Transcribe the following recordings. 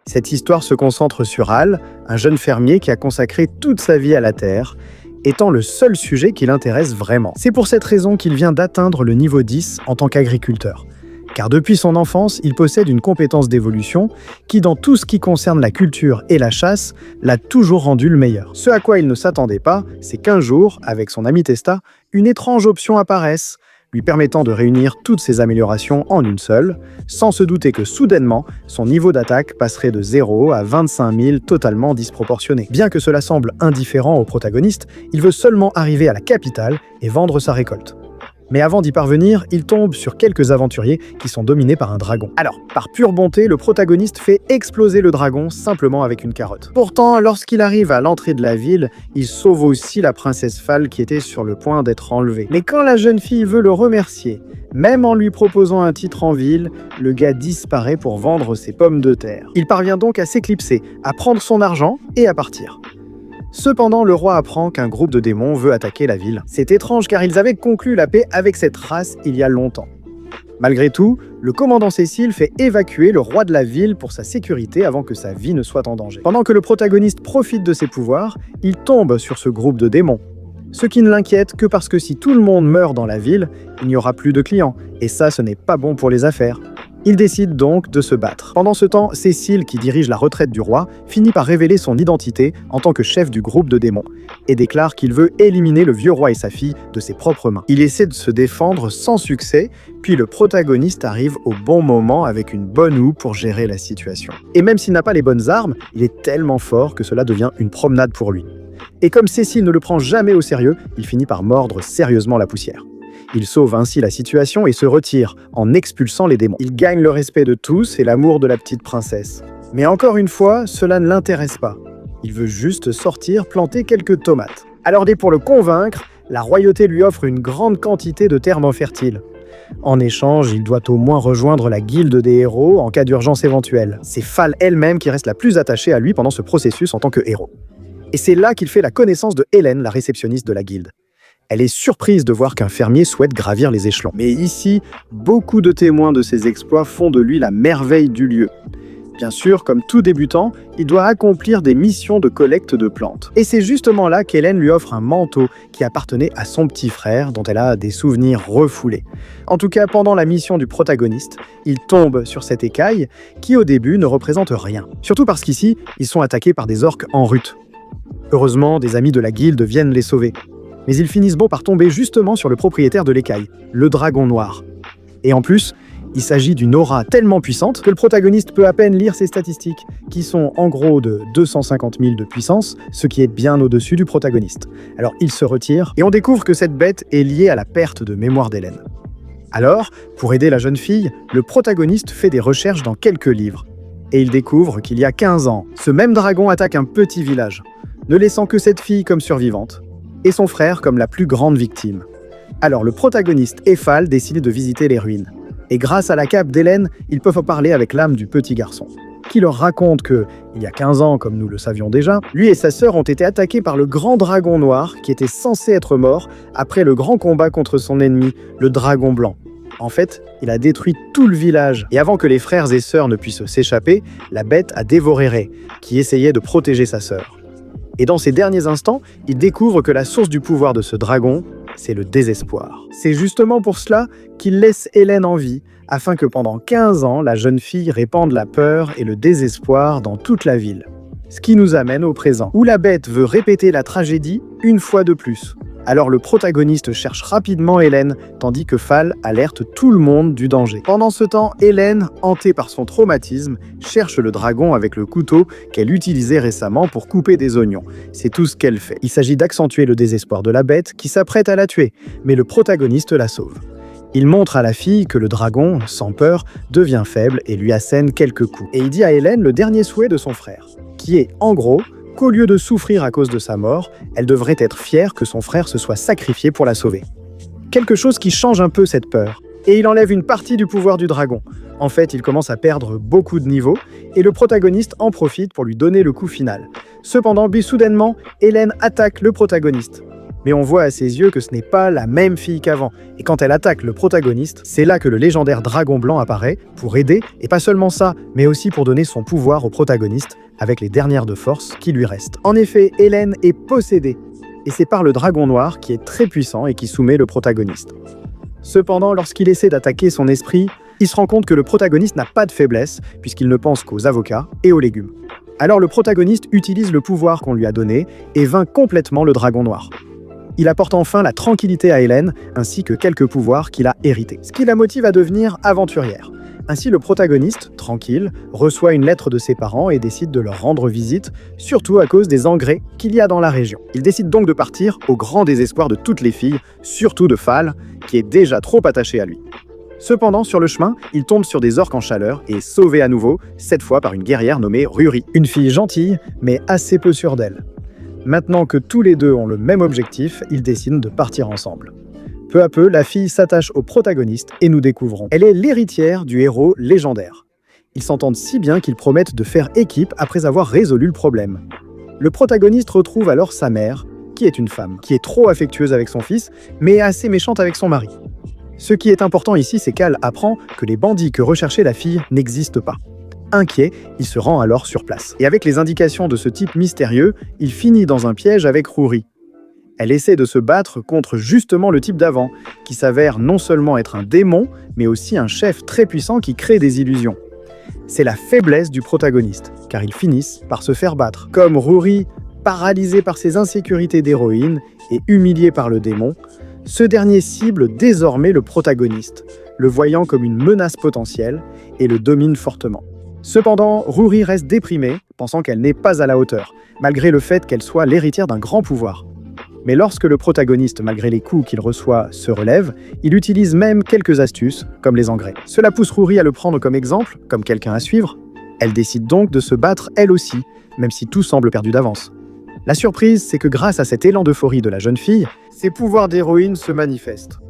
Cette histoire se concentre sur Hal, un jeune fermier qui a consacré toute sa vie à la terre, étant le seul sujet qui l'intéresse vraiment. C'est pour cette raison qu'il vient d'atteindre le niveau 10 en tant qu'agriculteur. Car depuis son enfance, il possède une compétence d'évolution qui, dans tout ce qui concerne la culture et la chasse, l'a toujours rendu le meilleur. Ce à quoi il ne s'attendait pas, c'est qu'un jour, avec son ami Testa, une étrange option apparaisse, lui permettant de réunir toutes ses améliorations en une seule, sans se douter que soudainement, son niveau d'attaque passerait de 0 à 25 000 totalement disproportionné. Bien que cela semble indifférent au protagoniste, il veut seulement arriver à la capitale et vendre sa récolte. Mais avant d'y parvenir, il tombe sur quelques aventuriers qui sont dominés par un dragon. Alors, par pure bonté, le protagoniste fait exploser le dragon simplement avec une carotte. Pourtant, lorsqu'il arrive à l'entrée de la ville, il sauve aussi la princesse Fal qui était sur le point d'être enlevée. Mais quand la jeune fille veut le remercier, même en lui proposant un titre en ville, le gars disparaît pour vendre ses pommes de terre. Il parvient donc à s'éclipser, à prendre son argent et à partir. Cependant, le roi apprend qu'un groupe de démons veut attaquer la ville. C'est étrange car ils avaient conclu la paix avec cette race il y a longtemps. Malgré tout, le commandant Cécile fait évacuer le roi de la ville pour sa sécurité avant que sa vie ne soit en danger. Pendant que le protagoniste profite de ses pouvoirs, il tombe sur ce groupe de démons. Ce qui ne l'inquiète que parce que si tout le monde meurt dans la ville, il n'y aura plus de clients. Et ça, ce n'est pas bon pour les affaires. Il décide donc de se battre. Pendant ce temps, Cécile, qui dirige la retraite du roi, finit par révéler son identité en tant que chef du groupe de démons et déclare qu'il veut éliminer le vieux roi et sa fille de ses propres mains. Il essaie de se défendre sans succès, puis le protagoniste arrive au bon moment avec une bonne houe pour gérer la situation. Et même s'il n'a pas les bonnes armes, il est tellement fort que cela devient une promenade pour lui. Et comme Cécile ne le prend jamais au sérieux, il finit par mordre sérieusement la poussière. Il sauve ainsi la situation et se retire en expulsant les démons. Il gagne le respect de tous et l'amour de la petite princesse. Mais encore une fois, cela ne l'intéresse pas. Il veut juste sortir planter quelques tomates. Alors pour le convaincre, la royauté lui offre une grande quantité de terres non fertiles. En échange, il doit au moins rejoindre la guilde des héros en cas d'urgence éventuelle. C'est Fal elle-même qui reste la plus attachée à lui pendant ce processus en tant que héros. Et c'est là qu'il fait la connaissance de Hélène, la réceptionniste de la guilde. Elle est surprise de voir qu'un fermier souhaite gravir les échelons. Mais ici, beaucoup de témoins de ses exploits font de lui la merveille du lieu. Bien sûr, comme tout débutant, il doit accomplir des missions de collecte de plantes. Et c'est justement là qu'Hélène lui offre un manteau qui appartenait à son petit frère, dont elle a des souvenirs refoulés. En tout cas, pendant la mission du protagoniste, il tombe sur cette écaille qui, au début, ne représente rien. Surtout parce qu'ici, ils sont attaqués par des orques en rut. Heureusement, des amis de la guilde viennent les sauver. Mais ils finissent par tomber justement sur le propriétaire de l'écaille, le dragon noir. Et en plus, il s'agit d'une aura tellement puissante que le protagoniste peut à peine lire ses statistiques, qui sont en gros de 250 000 de puissance, ce qui est bien au-dessus du protagoniste. Alors il se retire, et on découvre que cette bête est liée à la perte de mémoire d'Hélène. Alors, pour aider la jeune fille, le protagoniste fait des recherches dans quelques livres. Et il découvre qu'il y a 15 ans, ce même dragon attaque un petit village, ne laissant que cette fille comme survivante, et son frère comme la plus grande victime. Alors le protagoniste et Fal décident de visiter les ruines. Et grâce à la cape d'Hélène, ils peuvent parler avec l'âme du petit garçon, qui leur raconte que, il y a 15 ans, comme nous le savions déjà, lui et sa sœur ont été attaqués par le grand dragon noir qui était censé être mort après le grand combat contre son ennemi, le dragon blanc. En fait, il a détruit tout le village, et avant que les frères et sœurs ne puissent s'échapper, la bête a dévoré Ray, qui essayait de protéger sa sœur. Et dans ces derniers instants, il découvre que la source du pouvoir de ce dragon, c'est le désespoir. C'est justement pour cela qu'il laisse Hélène en vie, afin que pendant 15 ans, la jeune fille répande la peur et le désespoir dans toute la ville. Ce qui nous amène au présent, où la bête veut répéter la tragédie une fois de plus. Alors le protagoniste cherche rapidement Hélène, tandis que Fal alerte tout le monde du danger. Pendant ce temps, Hélène, hantée par son traumatisme, cherche le dragon avec le couteau qu'elle utilisait récemment pour couper des oignons. C'est tout ce qu'elle fait. Il s'agit d'accentuer le désespoir de la bête qui s'apprête à la tuer, mais le protagoniste la sauve. Il montre à la fille que le dragon, sans peur, devient faible et lui assène quelques coups. Et il dit à Hélène le dernier souhait de son frère, qui est, en gros, qu'au lieu de souffrir à cause de sa mort, elle devrait être fière que son frère se soit sacrifié pour la sauver. Quelque chose qui change un peu cette peur, et il enlève une partie du pouvoir du dragon. En fait, il commence à perdre beaucoup de niveaux, et le protagoniste en profite pour lui donner le coup final. Cependant, soudainement, Hélène attaque le protagoniste. Mais on voit à ses yeux que ce n'est pas la même fille qu'avant, et quand elle attaque le protagoniste, c'est là que le légendaire dragon blanc apparaît, pour aider, et pas seulement ça, mais aussi pour donner son pouvoir au protagoniste, avec les dernières de force qui lui restent. En effet, Hélène est possédée, et c'est par le dragon noir qui est très puissant et qui soumet le protagoniste. Cependant, lorsqu'il essaie d'attaquer son esprit, il se rend compte que le protagoniste n'a pas de faiblesse, puisqu'il ne pense qu'aux avocats et aux légumes. Alors le protagoniste utilise le pouvoir qu'on lui a donné et vainc complètement le dragon noir. Il apporte enfin la tranquillité à Hélène, ainsi que quelques pouvoirs qu'il a hérités, ce qui la motive à devenir aventurière. Ainsi, le protagoniste, tranquille, reçoit une lettre de ses parents et décide de leur rendre visite, surtout à cause des engrais qu'il y a dans la région. Il décide donc de partir au grand désespoir de toutes les filles, surtout de Phal, qui est déjà trop attachée à lui. Cependant, sur le chemin, il tombe sur des orques en chaleur et est sauvé à nouveau, cette fois par une guerrière nommée Ruri. Une fille gentille, mais assez peu sûre d'elle. Maintenant que tous les deux ont le même objectif, ils décident de partir ensemble. Peu à peu, la fille s'attache au protagoniste et nous découvrons. Elle est l'héritière du héros légendaire. Ils s'entendent si bien qu'ils promettent de faire équipe après avoir résolu le problème. Le protagoniste retrouve alors sa mère, qui est une femme, qui est trop affectueuse avec son fils, mais assez méchante avec son mari. Ce qui est important ici, c'est qu'Hal apprend que les bandits que recherchait la fille n'existent pas. Inquiet, il se rend alors sur place. Et avec les indications de ce type mystérieux, il finit dans un piège avec Ruri. Elle essaie de se battre contre justement le type d'avant, qui s'avère non seulement être un démon, mais aussi un chef très puissant qui crée des illusions. C'est la faiblesse du protagoniste, car ils finissent par se faire battre. Comme Ruri, paralysé par ses insécurités d'héroïne et humilié par le démon, ce dernier cible désormais le protagoniste, le voyant comme une menace potentielle et le domine fortement. Cependant, Ruri reste déprimée, pensant qu'elle n'est pas à la hauteur, malgré le fait qu'elle soit l'héritière d'un grand pouvoir. Mais lorsque le protagoniste, malgré les coups qu'il reçoit, se relève, il utilise même quelques astuces, comme les engrais. Cela pousse Ruri à le prendre comme exemple, comme quelqu'un à suivre. Elle décide donc de se battre elle aussi, même si tout semble perdu d'avance. La surprise, c'est que grâce à cet élan d'euphorie de la jeune fille, ses pouvoirs d'héroïne se manifestent.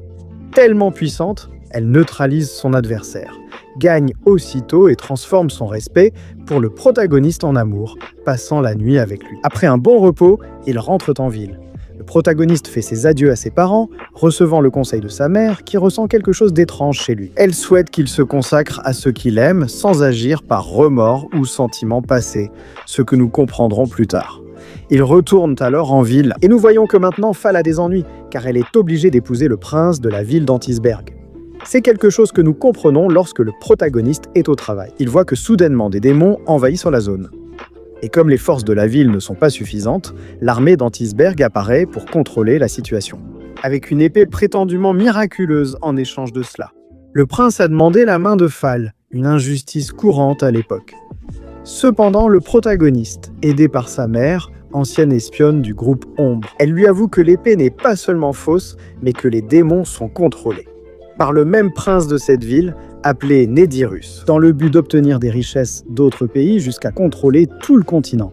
Tellement puissante, elle neutralise son adversaire, gagne aussitôt et transforme son respect pour le protagoniste en amour, passant la nuit avec lui. Après un bon repos, ils rentrent en ville. Le protagoniste fait ses adieux à ses parents, recevant le conseil de sa mère qui ressent quelque chose d'étrange chez lui. Elle souhaite qu'il se consacre à ce qu'il aime sans agir par remords ou sentiments passés, ce que nous comprendrons plus tard. Ils retournent alors en ville, et nous voyons que maintenant Phal a des ennuis, car elle est obligée d'épouser le prince de la ville d'Antisberg. C'est quelque chose que nous comprenons lorsque le protagoniste est au travail. Il voit que soudainement des démons envahissent la zone. Et comme les forces de la ville ne sont pas suffisantes, l'armée d'Antisberg apparaît pour contrôler la situation, avec une épée prétendument miraculeuse en échange de cela. Le prince a demandé la main de Phal, une injustice courante à l'époque. Cependant, le protagoniste, aidé par sa mère, ancienne espionne du groupe Ombre, elle lui avoue que l'épée n'est pas seulement fausse, mais que les démons sont contrôlés par le même prince de cette ville, appelé Nédirus, dans le but d'obtenir des richesses d'autres pays jusqu'à contrôler tout le continent.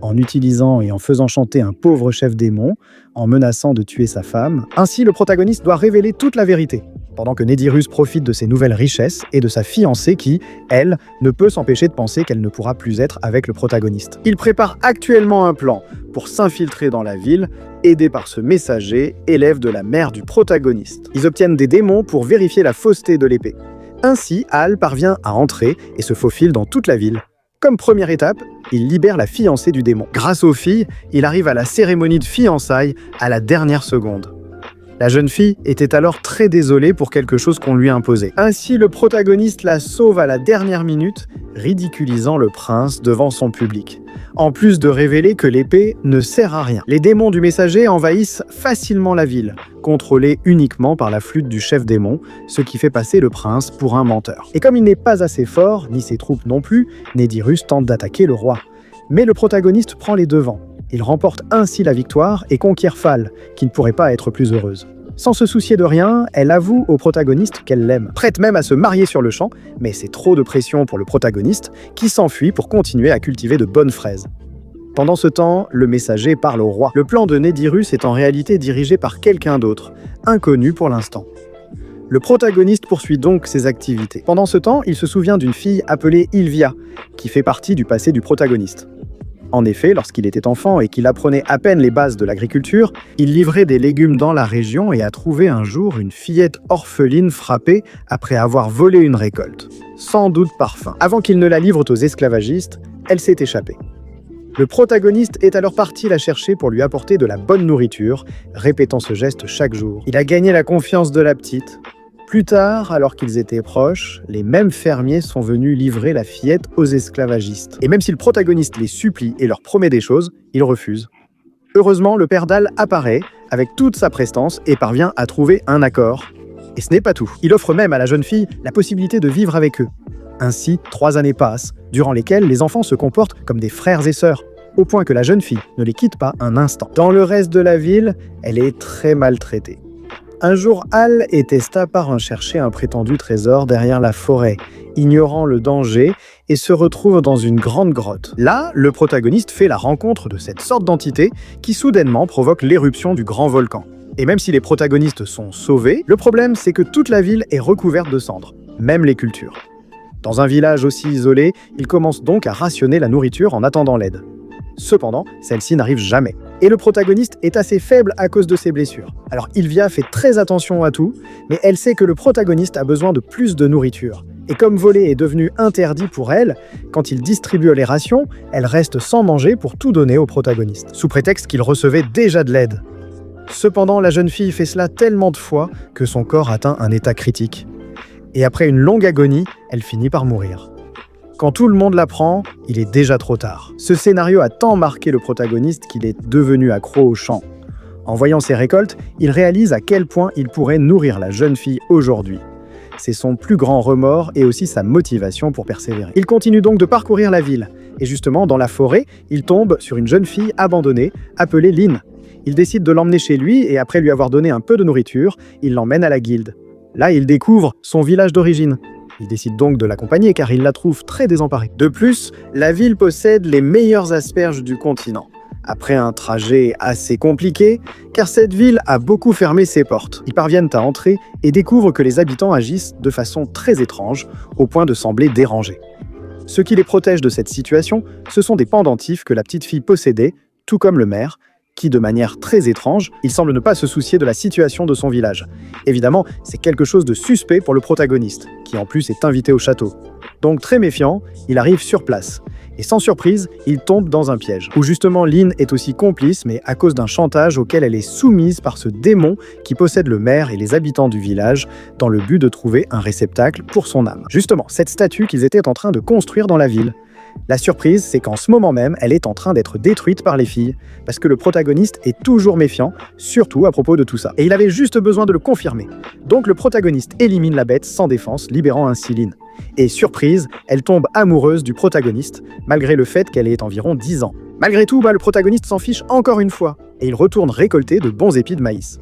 En utilisant et en faisant chanter un pauvre chef démon, en menaçant de tuer sa femme, ainsi le protagoniste doit révéler toute la vérité, pendant que Nédirus profite de ses nouvelles richesses et de sa fiancée qui, elle, ne peut s'empêcher de penser qu'elle ne pourra plus être avec le protagoniste. Il prépare actuellement un plan pour s'infiltrer dans la ville, aidé par ce messager, élève de la mère du protagoniste. Ils obtiennent des démons pour vérifier la fausseté de l'épée. Ainsi, Hal parvient à entrer et se faufile dans toute la ville. Comme première étape, il libère la fiancée du démon. Grâce aux filles, il arrive à la cérémonie de fiançailles à la dernière seconde. La jeune fille était alors très désolée pour quelque chose qu'on lui imposait. Ainsi, le protagoniste la sauve à la dernière minute, ridiculisant le prince devant son public. En plus de révéler que l'épée ne sert à rien. Les démons du messager envahissent facilement la ville, contrôlés uniquement par la flûte du chef démon, ce qui fait passer le prince pour un menteur. Et comme il n'est pas assez fort, ni ses troupes non plus, Nédirus tente d'attaquer le roi. Mais le protagoniste prend les devants. Il remporte ainsi la victoire et conquiert Phal, qui ne pourrait pas être plus heureuse. Sans se soucier de rien, elle avoue au protagoniste qu'elle l'aime, prête même à se marier sur le champ, mais c'est trop de pression pour le protagoniste, qui s'enfuit pour continuer à cultiver de bonnes fraises. Pendant ce temps, le messager parle au roi. Le plan de Nédirus est en réalité dirigé par quelqu'un d'autre, inconnu pour l'instant. Le protagoniste poursuit donc ses activités. Pendant ce temps, il se souvient d'une fille appelée Ilvia, qui fait partie du passé du protagoniste. En effet, lorsqu'il était enfant et qu'il apprenait à peine les bases de l'agriculture, il livrait des légumes dans la région et a trouvé un jour une fillette orpheline frappée après avoir volé une récolte. Sans doute par faim. Avant qu'il ne la livre aux esclavagistes, elle s'est échappée. Le protagoniste est alors parti la chercher pour lui apporter de la bonne nourriture, répétant ce geste chaque jour. Il a gagné la confiance de la petite. Plus tard, alors qu'ils étaient proches, les mêmes fermiers sont venus livrer la fillette aux esclavagistes. Et même si le protagoniste les supplie et leur promet des choses, ils refusent. Heureusement, le père d'Al apparaît avec toute sa prestance et parvient à trouver un accord. Et ce n'est pas tout. Il offre même à la jeune fille la possibilité de vivre avec eux. Ainsi, 3 années passent, durant lesquelles les enfants se comportent comme des frères et sœurs, au point que la jeune fille ne les quitte pas un instant. Dans le reste de la ville, elle est très maltraitée. Un jour, Al et Testa partent chercher un prétendu trésor derrière la forêt, ignorant le danger, et se retrouvent dans une grande grotte. Là, le protagoniste fait la rencontre de cette sorte d'entité qui soudainement provoque l'éruption du grand volcan. Et même si les protagonistes sont sauvés, le problème c'est que toute la ville est recouverte de cendres, même les cultures. Dans un village aussi isolé, ils commencent donc à rationner la nourriture en attendant l'aide. Cependant, celle-ci n'arrive jamais. Et le protagoniste est assez faible à cause de ses blessures. Alors Ilvia fait très attention à tout, mais elle sait que le protagoniste a besoin de plus de nourriture. Et comme voler est devenu interdit pour elle, quand il distribue les rations, elle reste sans manger pour tout donner au protagoniste, sous prétexte qu'il recevait déjà de l'aide. Cependant, la jeune fille fait cela tellement de fois que son corps atteint un état critique. Et après une longue agonie, elle finit par mourir. Quand tout le monde l'apprend, il est déjà trop tard. Ce scénario a tant marqué le protagoniste qu'il est devenu accro au chant. En voyant ses récoltes, il réalise à quel point il pourrait nourrir la jeune fille aujourd'hui. C'est son plus grand remords et aussi sa motivation pour persévérer. Il continue donc de parcourir la ville. Et justement, dans la forêt, il tombe sur une jeune fille abandonnée, appelée Lynn. Il décide de l'emmener chez lui et après lui avoir donné un peu de nourriture, il l'emmène à la guilde. Là, il découvre son village d'origine. Il décide donc de l'accompagner car il la trouve très désemparée. De plus, la ville possède les meilleures asperges du continent. Après un trajet assez compliqué, car cette ville a beaucoup fermé ses portes. Ils parviennent à entrer et découvrent que les habitants agissent de façon très étrange, au point de sembler dérangés. Ce qui les protège de cette situation, ce sont des pendentifs que la petite fille possédait, tout comme le maire, qui, de manière très étrange, il semble ne pas se soucier de la situation de son village. Évidemment, c'est quelque chose de suspect pour le protagoniste, qui en plus est invité au château. Donc très méfiant, il arrive sur place. Et sans surprise, il tombe dans un piège, où justement Lynn est aussi complice, mais à cause d'un chantage auquel elle est soumise par ce démon qui possède le maire et les habitants du village, dans le but de trouver un réceptacle pour son âme. Justement, cette statue qu'ils étaient en train de construire dans la ville. La surprise, c'est qu'en ce moment même, elle est en train d'être détruite par les filles, parce que le protagoniste est toujours méfiant, surtout à propos de tout ça. Et il avait juste besoin de le confirmer. Donc le protagoniste élimine la bête sans défense, libérant ainsi Lynn. Et surprise, elle tombe amoureuse du protagoniste, malgré le fait qu'elle ait environ 10 ans. Malgré tout, le protagoniste s'en fiche encore une fois, et il retourne récolter de bons épis de maïs.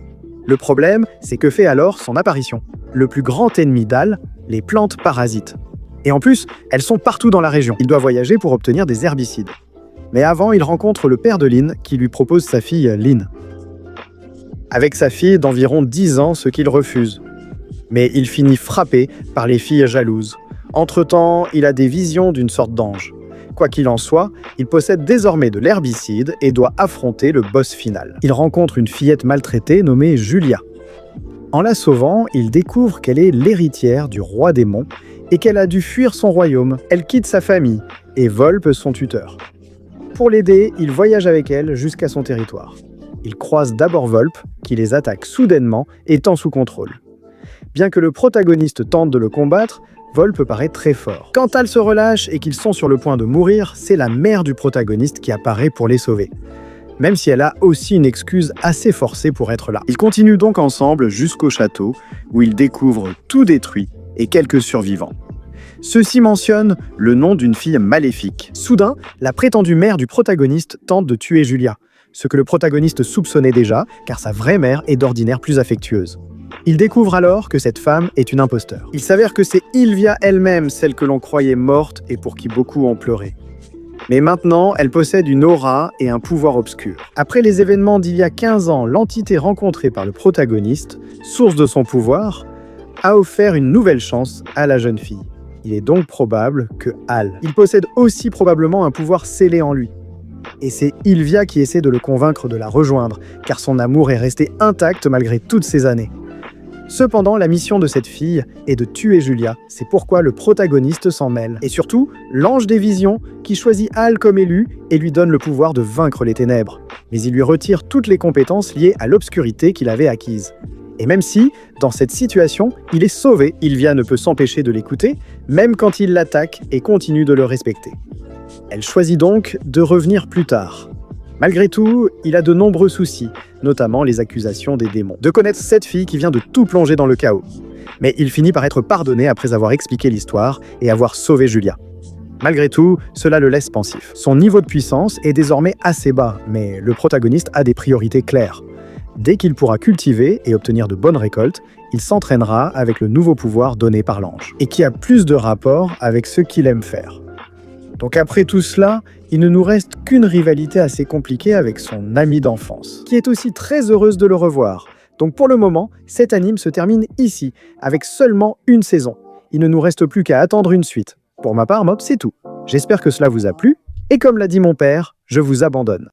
Le problème, c'est que fait alors son apparition. Le plus grand ennemi d'Al, les plantes parasites. Et en plus, elles sont partout dans la région. Il doit voyager pour obtenir des herbicides. Mais avant, il rencontre le père de Lynn qui lui propose sa fille Lynn. Avec sa fille d'environ 10 ans, ce qu'il refuse. Mais il finit frappé par les filles jalouses. Entre-temps, il a des visions d'une sorte d'ange. Quoi qu'il en soit, il possède désormais de l'herbicide et doit affronter le boss final. Il rencontre une fillette maltraitée nommée Julia. En la sauvant, il découvre qu'elle est l'héritière du roi démon et qu'elle a dû fuir son royaume. Elle quitte sa famille et Volpe son tuteur. Pour l'aider, il voyage avec elle jusqu'à son territoire. Il croise d'abord Volpe, qui les attaque soudainement, étant sous contrôle. Bien que le protagoniste tente de le combattre, Volpe paraît très fort. Quand Al se relâche et qu'ils sont sur le point de mourir, c'est la mère du protagoniste qui apparaît pour les sauver. Même si elle a aussi une excuse assez forcée pour être là. Ils continuent donc ensemble jusqu'au château, où ils découvrent tout détruit et quelques survivants. Ceux-ci mentionnent le nom d'une fille maléfique. Soudain, la prétendue mère du protagoniste tente de tuer Julia, ce que le protagoniste soupçonnait déjà, car sa vraie mère est d'ordinaire plus affectueuse. Il découvre alors que cette femme est une imposteur. Il s'avère que c'est Ilvia elle-même, celle que l'on croyait morte et pour qui beaucoup ont pleuré. Mais maintenant, elle possède une aura et un pouvoir obscur. Après les événements d'il y a 15 ans, l'entité rencontrée par le protagoniste, source de son pouvoir, a offert une nouvelle chance à la jeune fille. Il est donc probable que Hal, il possède aussi probablement un pouvoir scellé en lui. Et c'est Ilvia qui essaie de le convaincre de la rejoindre, car son amour est resté intact malgré toutes ces années. Cependant, la mission de cette fille est de tuer Julia, c'est pourquoi le protagoniste s'en mêle. Et surtout, l'ange des visions, qui choisit Hal comme élu et lui donne le pouvoir de vaincre les ténèbres. Mais il lui retire toutes les compétences liées à l'obscurité qu'il avait acquises. Et même si, dans cette situation, il est sauvé, Ilvia ne peut s'empêcher de l'écouter, même quand il l'attaque et continue de le respecter. Elle choisit donc de revenir plus tard. Malgré tout, il a de nombreux soucis, notamment les accusations des démons, de connaître cette fille qui vient de tout plonger dans le chaos. Mais il finit par être pardonné après avoir expliqué l'histoire et avoir sauvé Julia. Malgré tout, cela le laisse pensif. Son niveau de puissance est désormais assez bas, mais le protagoniste a des priorités claires. Dès qu'il pourra cultiver et obtenir de bonnes récoltes, il s'entraînera avec le nouveau pouvoir donné par l'ange, et qui a plus de rapport avec ce qu'il aime faire. Donc après tout cela, il ne nous reste qu'une rivalité assez compliquée avec son amie d'enfance, qui est aussi très heureuse de le revoir. Donc pour le moment, cet anime se termine ici, avec seulement une saison. Il ne nous reste plus qu'à attendre une suite. Pour ma part, Mob, c'est tout. J'espère que cela vous a plu, et comme l'a dit mon père, je vous abandonne.